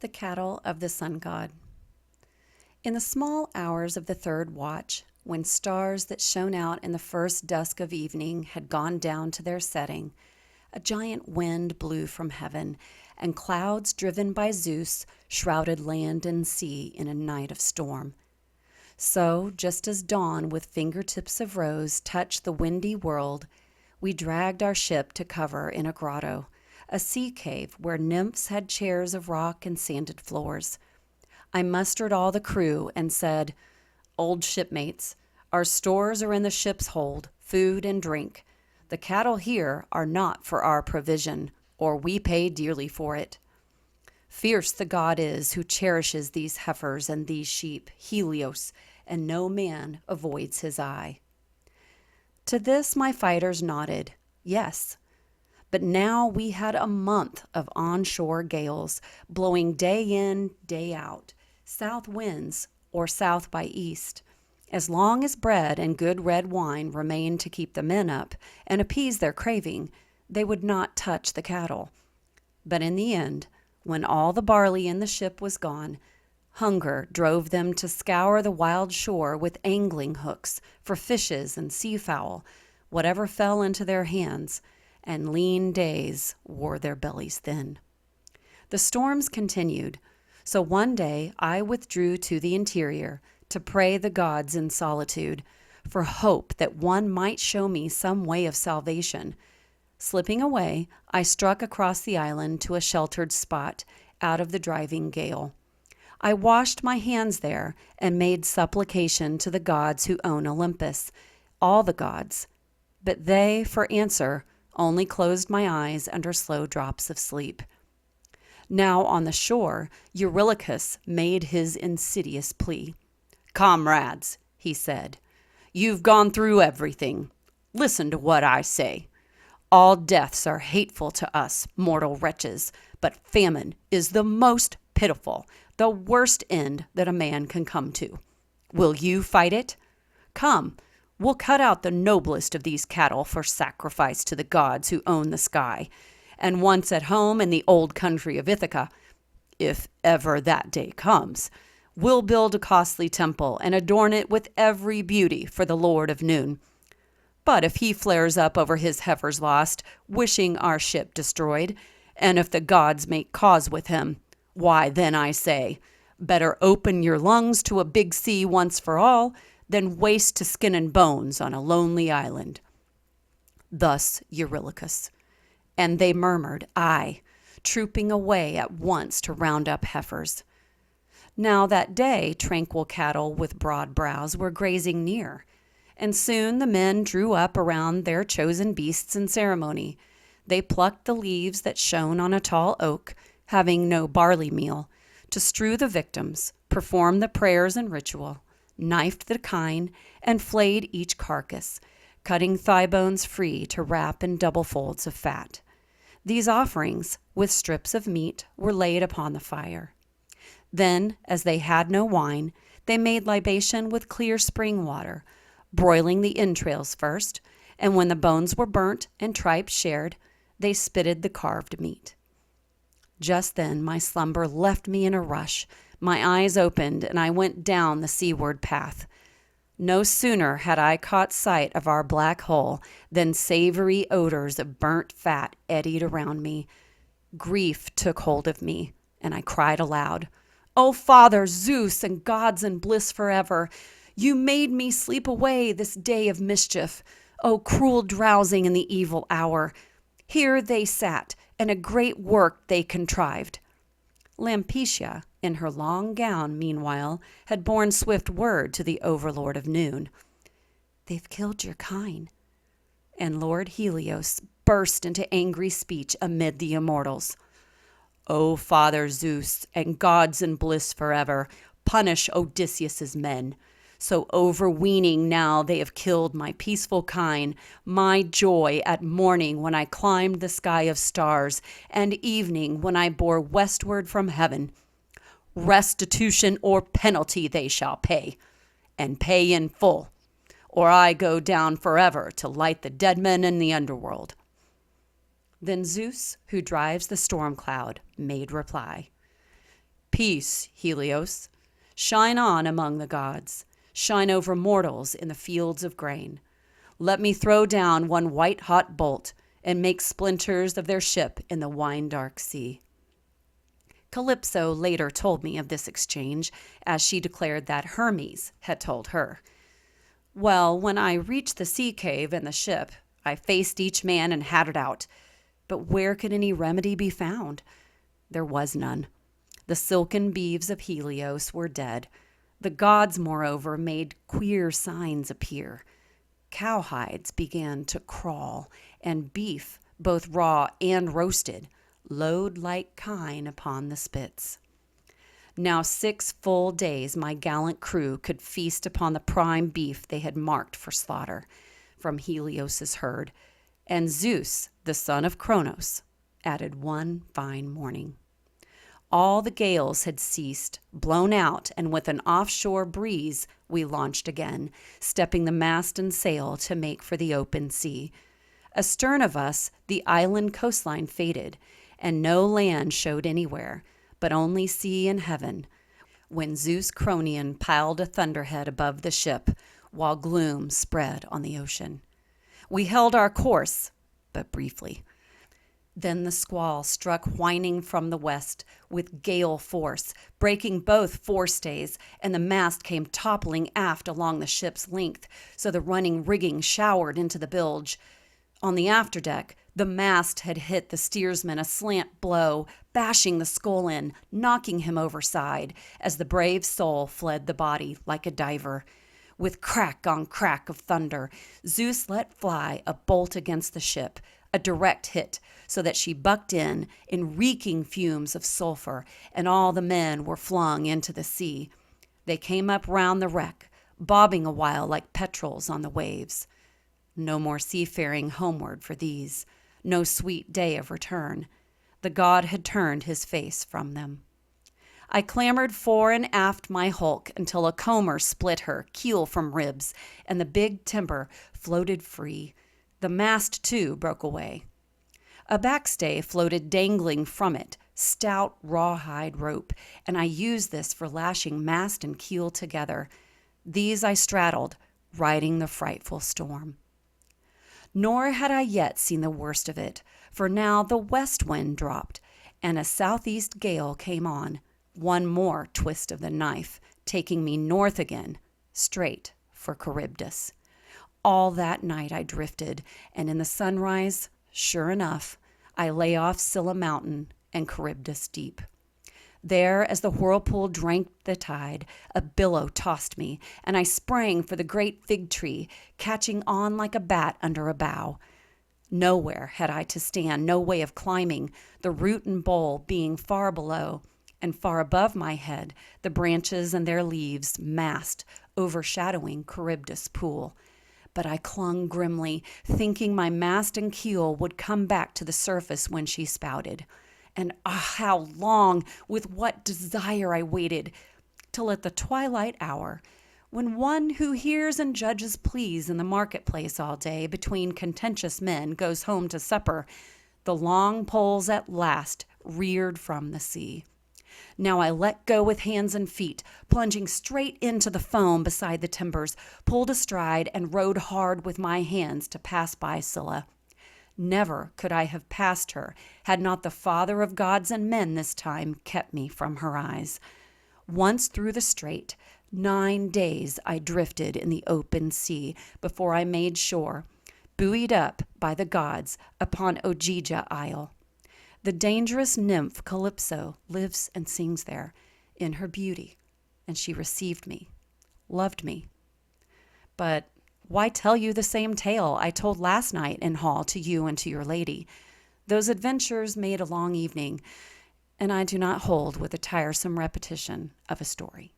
The Cattle of the Sun God. In the small hours of the third watch, when stars that shone out in the first dusk of evening had gone down to their setting, a giant wind blew from heaven, and clouds driven by Zeus shrouded land and sea in a night of storm. So, just as dawn with fingertips of rose touched the windy world, we dragged our ship to cover in a grotto, a sea cave where nymphs had chairs of rock and sanded floors. I mustered all the crew and said, "Old shipmates, our stores are in the ship's hold, food and drink. The cattle here are not for our provision, or we pay dearly for it. Fierce the god is who cherishes these heifers and these sheep, Helios, and no man avoids his eye." To this my fighters nodded, yes. But now we had a month of onshore gales, blowing day in, day out, south winds or south by east. As long as bread and good red wine remained to keep the men up and appease their craving, they would not touch the cattle. But in the end, when all the barley in the ship was gone, hunger drove them to scour the wild shore with angling hooks for fishes and seafowl, whatever fell into their hands, and lean days wore their bellies thin. The storms continued, so one day I withdrew to the interior to pray the gods in solitude, for hope that one might show me some way of salvation. Slipping away, I struck across the island to a sheltered spot out of the driving gale. I washed my hands there and made supplication to the gods who own Olympus, all the gods. But they, for answer, only closed my eyes under slow drops of sleep. Now on the shore, Eurylochus made his insidious plea. "Comrades," he said, "you've gone through everything. Listen to what I say. All deaths are hateful to us, mortal wretches, but famine is the most pitiful, the worst end that a man can come to. Will you fight it? Come, we'll cut out the noblest of these cattle for sacrifice to the gods who own the sky. And once at home in the old country of Ithaca, if ever that day comes, we'll build a costly temple and adorn it with every beauty for the Lord of Noon. But if he flares up over his heifers lost, wishing our ship destroyed, and if the gods make cause with him, why then I say, better open your lungs to a big sea once for all, than waste to skin and bones on a lonely island." Thus Eurylochus. And they murmured, aye, trooping away at once to round up heifers. Now that day tranquil cattle with broad brows were grazing near, and soon the men drew up around their chosen beasts in ceremony. They plucked the leaves that shone on a tall oak, having no barley meal, to strew the victims, perform the prayers and ritual, knifed the kine, and flayed each carcass, cutting thigh bones free to wrap in double folds of fat. These offerings, with strips of meat, were laid upon the fire. Then, as they had no wine, they made libation with clear spring water, broiling the entrails first, and when the bones were burnt and tripe shared, they spitted the carved meat. Just then my slumber left me in a rush. My eyes opened, and I went down the seaward path. No sooner had I caught sight of our black hole than savory odors of burnt fat eddied around me. Grief took hold of me, and I cried aloud, "O Father Zeus and gods in bliss forever, you made me sleep away this day of mischief. O cruel drowsing in the evil hour! Here they sat, and a great work they contrived." Lampetia, in her long gown, meanwhile, had borne swift word to the overlord of Noon. "They've killed your kine." And Lord Helios burst into angry speech amid the immortals. "O Father Zeus, and gods in bliss forever, punish Odysseus's men. So overweening now they have killed my peaceful kine, my joy at morning when I climbed the sky of stars, and evening when I bore westward from heaven. Restitution or penalty they shall pay, and pay in full, or I go down forever to light the dead men in the underworld." Then Zeus, who drives the storm cloud, made reply. Peace, Helios. Shine on among the gods. Shine over mortals in the fields of grain. Let me throw down one white-hot bolt and make splinters of their ship in the wine-dark sea." Calypso later told me of this exchange, as she declared that Hermes had told her. "Well, when I reached the sea cave and the ship, I faced each man and had it out. But where could any remedy be found? There was none. The silken beeves of Helios were dead. The gods, moreover, made queer signs appear. Cowhides began to crawl, and beef, both raw and roasted, lowed like kine upon the spits. Now 6 full days my gallant crew could feast upon the prime beef they had marked for slaughter from Helios's herd, and Zeus, the son of Cronos, added one fine morning. All the gales had ceased, blown out, and with an offshore breeze we launched again, stepping the mast and sail to make for the open sea. Astern of us the island coastline faded, and no land showed anywhere, but only sea and heaven, when Zeus Cronion piled a thunderhead above the ship, while gloom spread on the ocean. We held our course, but briefly. Then the squall struck whining from the west with gale force, breaking both forestays, and the mast came toppling aft along the ship's length, so the running rigging showered into the bilge. On the afterdeck, the mast had hit the steersman a slant blow, bashing the skull in, knocking him overside, as the brave soul fled the body like a diver. With crack on crack of thunder, Zeus let fly a bolt against the ship, a direct hit, so that she bucked in reeking fumes of sulfur, and all the men were flung into the sea. They came up round the wreck, bobbing a while like petrels on the waves. No more seafaring homeward for these, no sweet day of return. The god had turned his face from them. I clambered fore and aft my hulk until a comber split her, keel from ribs, and the big timber floated free. The mast, too, broke away. A backstay floated dangling from it, stout rawhide rope, and I used this for lashing mast and keel together. These I straddled, riding the frightful storm. Nor had I yet seen the worst of it, for now the west wind dropped, and a southeast gale came on, one more twist of the knife, taking me north again, straight for Charybdis. All that night I drifted, and in the sunrise, sure enough, I lay off Scylla Mountain and Charybdis Deep. There, as the whirlpool drank the tide, a billow tossed me, and I sprang for the great fig tree, catching on like a bat under a bough. Nowhere had I to stand, no way of climbing, the root and bole being far below, and far above my head, the branches and their leaves massed, overshadowing Charybdis Pool. But I clung grimly, thinking my mast and keel would come back to the surface when she spouted. And how long, with what desire I waited, till at the twilight hour, when one who hears and judges pleas in the marketplace all day between contentious men goes home to supper, the long poles at last reared from the sea. Now I let go with hands and feet, plunging straight into the foam beside the timbers, pulled astride, and rowed hard with my hands to pass by Scylla. Never could I have passed her, had not the Father of gods and men this time kept me from her eyes. Once through the strait, 9 days I drifted in the open sea before I made shore, buoyed up by the gods upon Ogygia Isle. The dangerous nymph Calypso lives and sings there in her beauty, and she received me, loved me. But why tell you the same tale I told last night in hall to you and to your lady? Those adventures made a long evening, and I do not hold with a tiresome repetition of a story.